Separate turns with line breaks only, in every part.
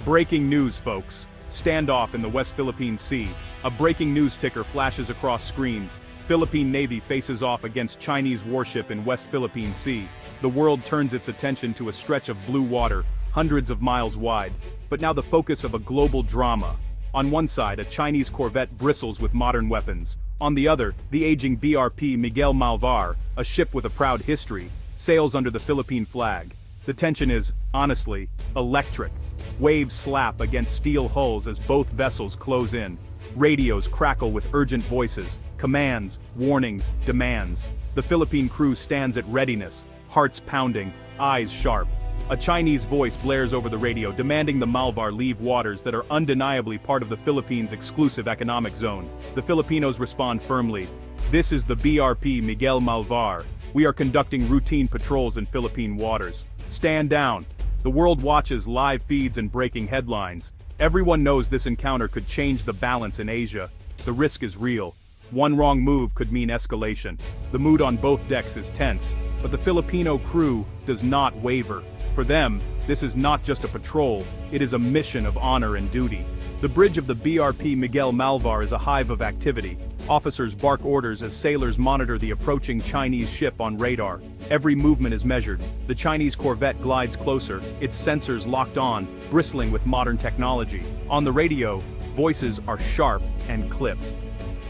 Breaking news, folks. Standoff in the West Philippine Sea. A breaking news ticker flashes across screens. Philippine Navy faces off against Chinese warship in West Philippine Sea. The world turns its attention to a stretch of blue water, hundreds of miles wide. But now the focus of a global drama. On one side, a Chinese corvette bristles with modern weapons. On the other, the aging BRP Miguel Malvar, a ship with a proud history, sails under the Philippine flag. The tension is, honestly, electric. Waves slap against steel hulls as both vessels close in. Radios crackle with urgent voices, commands, warnings, demands. The Philippine crew stands at readiness, hearts pounding, eyes sharp. A Chinese voice blares over the radio demanding the Malvar leave waters that are undeniably part of the Philippines' exclusive economic zone. The Filipinos respond firmly. This is the BRP Miguel Malvar. We are conducting routine patrols in Philippine waters. Stand down. The world watches live feeds and breaking headlines. Everyone knows this encounter could change the balance in Asia. The risk is real. One wrong move could mean escalation. The mood on both decks is tense, but the Filipino crew does not waver. For them, this is not just a patrol, it is a mission of honor and duty. The bridge of the BRP Miguel Malvar is a hive of activity. Officers bark orders as sailors monitor the approaching Chinese ship on radar. Every movement is measured. The Chinese corvette glides closer, its sensors locked on, bristling with modern technology. On the radio, voices are sharp and clipped.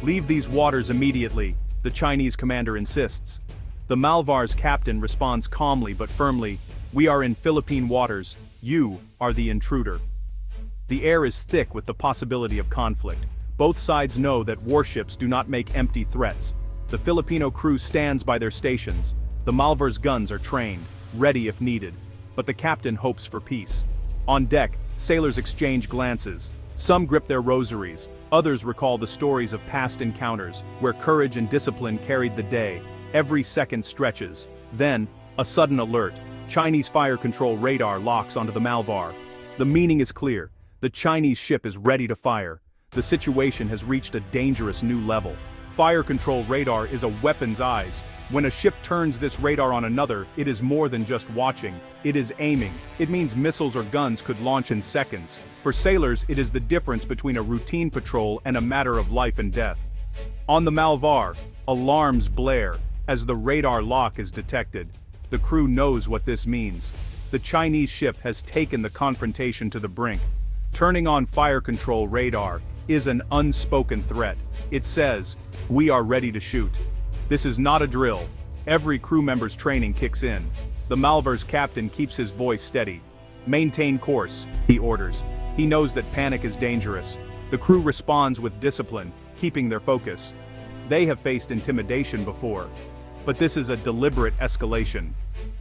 Leave these waters immediately, the Chinese commander insists. The Malvar's captain responds calmly but firmly, "We are in Philippine waters, you are the intruder." The air is thick with the possibility of conflict. Both sides know that warships do not make empty threats. The Filipino crew stands by their stations. The Malvar's guns are trained, ready if needed. But the captain hopes for peace. On deck, sailors exchange glances. Some grip their rosaries, others recall the stories of past encounters, where courage and discipline carried the day. Every second stretches. Then, a sudden alert. Chinese fire control radar locks onto the Malvar. The meaning is clear. The Chinese ship is ready to fire. The situation has reached a dangerous new level. Fire control radar is a weapon's eyes. When a ship turns this radar on another, it is more than just watching. It is aiming. It means missiles or guns could launch in seconds. For sailors, it is the difference between a routine patrol and a matter of life and death. On the Malvar, alarms blare as the radar lock is detected. The crew knows what this means. The Chinese ship has taken the confrontation to the brink. Turning on fire control radar is an unspoken threat. It says, "We are ready to shoot." This is not a drill. Every crew member's training kicks in. The Malvar's captain keeps his voice steady. "Maintain course," he orders. He knows that panic is dangerous. The crew responds with discipline, keeping their focus. They have faced intimidation before. But this is a deliberate escalation.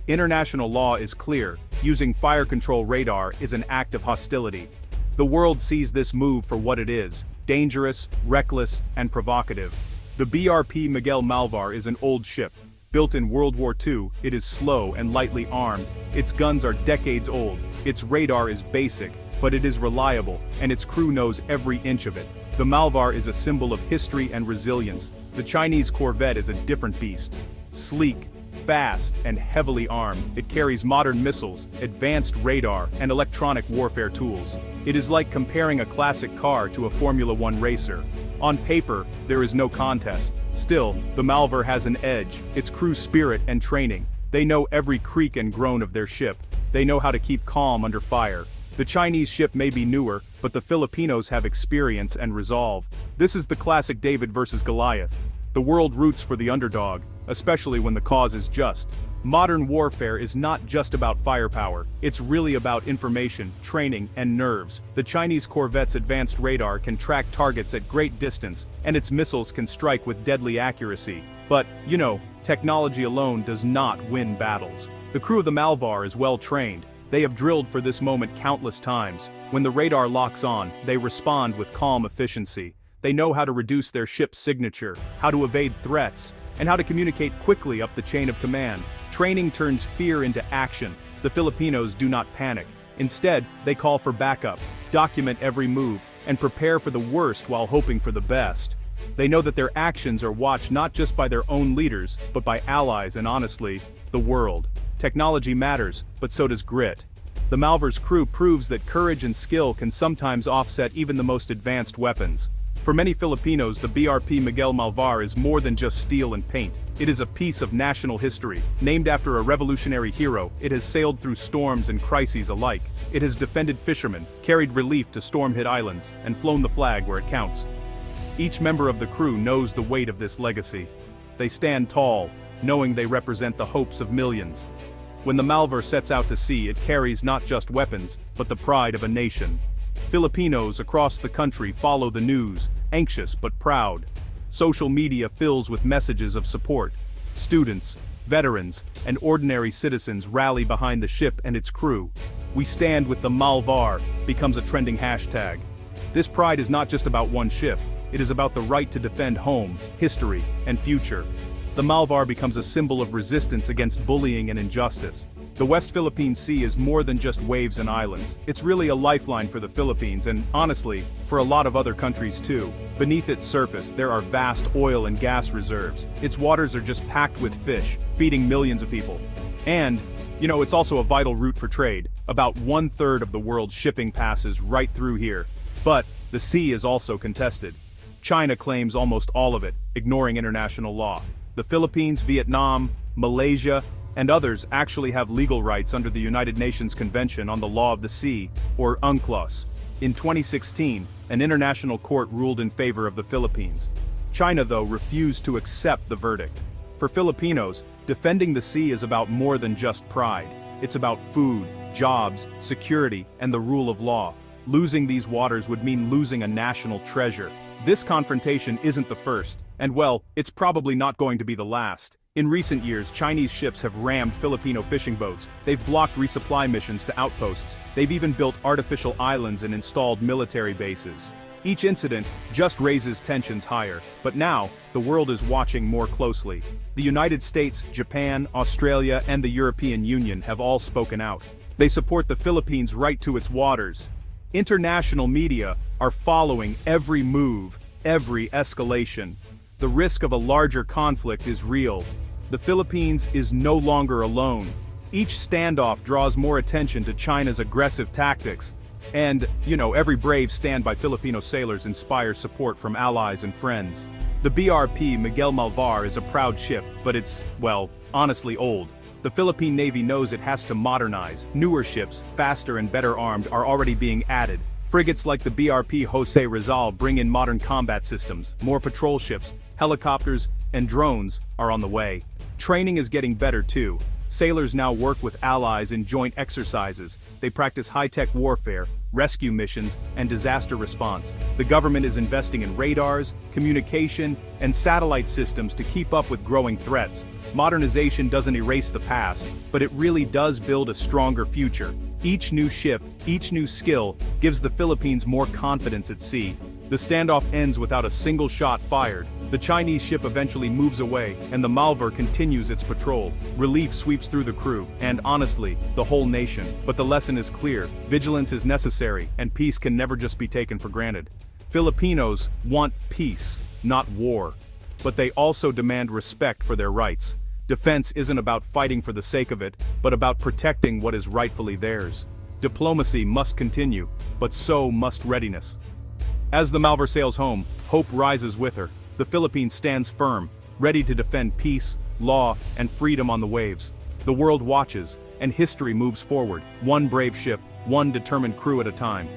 International law is clear. Using fire control radar is an act of hostility. The world sees this move for what it is: dangerous, reckless, and provocative. The BRP Miguel Malvar is an old ship. Built in World War II, it is slow and lightly armed. Its guns are decades old. Its radar is basic, but it is reliable, and its crew knows every inch of it. The Malvar is a symbol of history and resilience. The Chinese corvette is a different beast. Sleek, fast, and heavily armed, it carries modern missiles, advanced radar, and electronic warfare tools. It is like comparing a classic car to a Formula One racer. On paper, there is no contest. Still, the Malvar has an edge, its crew's spirit and training. They know every creak and groan of their ship. They know how to keep calm under fire. The Chinese ship may be newer, but the Filipinos have experience and resolve. This is the classic David versus Goliath. The world roots for the underdog, especially when the cause is just. Modern warfare is not just about firepower, it's really about information, training, and nerves. The Chinese corvette's advanced radar can track targets at great distance, and its missiles can strike with deadly accuracy. But, technology alone does not win battles. The crew of the Malvar is well trained. They have drilled for this moment countless times. When the radar locks on, they respond with calm efficiency. They know how to reduce their ship's signature, how to evade threats, and how to communicate quickly up the chain of command. Training turns fear into action. The Filipinos do not panic. Instead, they call for backup, document every move, and prepare for the worst while hoping for the best. They know that their actions are watched not just by their own leaders, but by allies and, honestly, the world. Technology matters, but so does grit. The Malvar's crew proves that courage and skill can sometimes offset even the most advanced weapons. For many Filipinos, the BRP Miguel Malvar is more than just steel and paint. It is a piece of national history. Named after a revolutionary hero, it has sailed through storms and crises alike. It has defended fishermen, carried relief to storm-hit islands, and flown the flag where it counts. Each member of the crew knows the weight of this legacy. They stand tall, knowing they represent the hopes of millions. When the Malvar sets out to sea, it carries not just weapons, but the pride of a nation. Filipinos across the country follow the news, anxious but proud. Social media fills with messages of support. Students, veterans, and ordinary citizens rally behind the ship and its crew. "We stand with the Malvar" becomes a trending hashtag. This pride is not just about one ship, it is about the right to defend home, history, and future. The Malvar becomes a symbol of resistance against bullying and injustice. The West Philippine Sea is more than just waves and islands. It's really a lifeline for the Philippines and, honestly, for a lot of other countries too. Beneath its surface, there are vast oil and gas reserves. Its waters are just packed with fish, feeding millions of people. And, it's also a vital route for trade. About 1/3 of the world's shipping passes right through here. But, the sea is also contested. China claims almost all of it, ignoring international law. The Philippines, Vietnam, Malaysia, and others actually have legal rights under the United Nations Convention on the Law of the Sea, or UNCLOS. In 2016, an international court ruled in favor of the Philippines. China, though, refused to accept the verdict. For Filipinos, defending the sea is about more than just pride. It's about food, jobs, security, and the rule of law. Losing these waters would mean losing a national treasure. This confrontation isn't the first, and well, it's probably not going to be the last. In recent years, Chinese ships have rammed Filipino fishing boats. They've blocked resupply missions to outposts. They've even built artificial islands and installed military bases. Each incident just raises tensions higher, but now, the world is watching more closely. The United States, Japan, Australia, and the European Union have all spoken out. They support the Philippines' right to its waters. International media are following every move, every escalation. The risk of a larger conflict is real. The Philippines is no longer alone. Each standoff draws more attention to China's aggressive tactics. And, every brave stand by Filipino sailors inspires support from allies and friends. The BRP Miguel Malvar is a proud ship, but it's, honestly old. The Philippine Navy knows it has to modernize. Newer ships, faster and better armed, are already being added. Frigates like the BRP Jose Rizal bring in modern combat systems. More patrol ships, helicopters, and drones are on the way. Training is getting better too. Sailors now work with allies in joint exercises. They practice high-tech warfare, rescue missions, and disaster response. The government is investing in radars, communication, and satellite systems to keep up with growing threats. Modernization doesn't erase the past, but it really does build a stronger future. Each new ship, each new skill, gives the Philippines more confidence at sea. The standoff ends without a single shot fired. The Chinese ship eventually moves away, and the Malvar continues its patrol. Relief sweeps through the crew, and honestly, the whole nation. But the lesson is clear: vigilance is necessary, and peace can never just be taken for granted. Filipinos want peace, not war. But they also demand respect for their rights. Defense isn't about fighting for the sake of it, but about protecting what is rightfully theirs. Diplomacy must continue, but so must readiness. As the Malvar sails home, hope rises with her. The Philippines stands firm, ready to defend peace, law, and freedom on the waves. The world watches, and history moves forward, one brave ship, one determined crew at a time.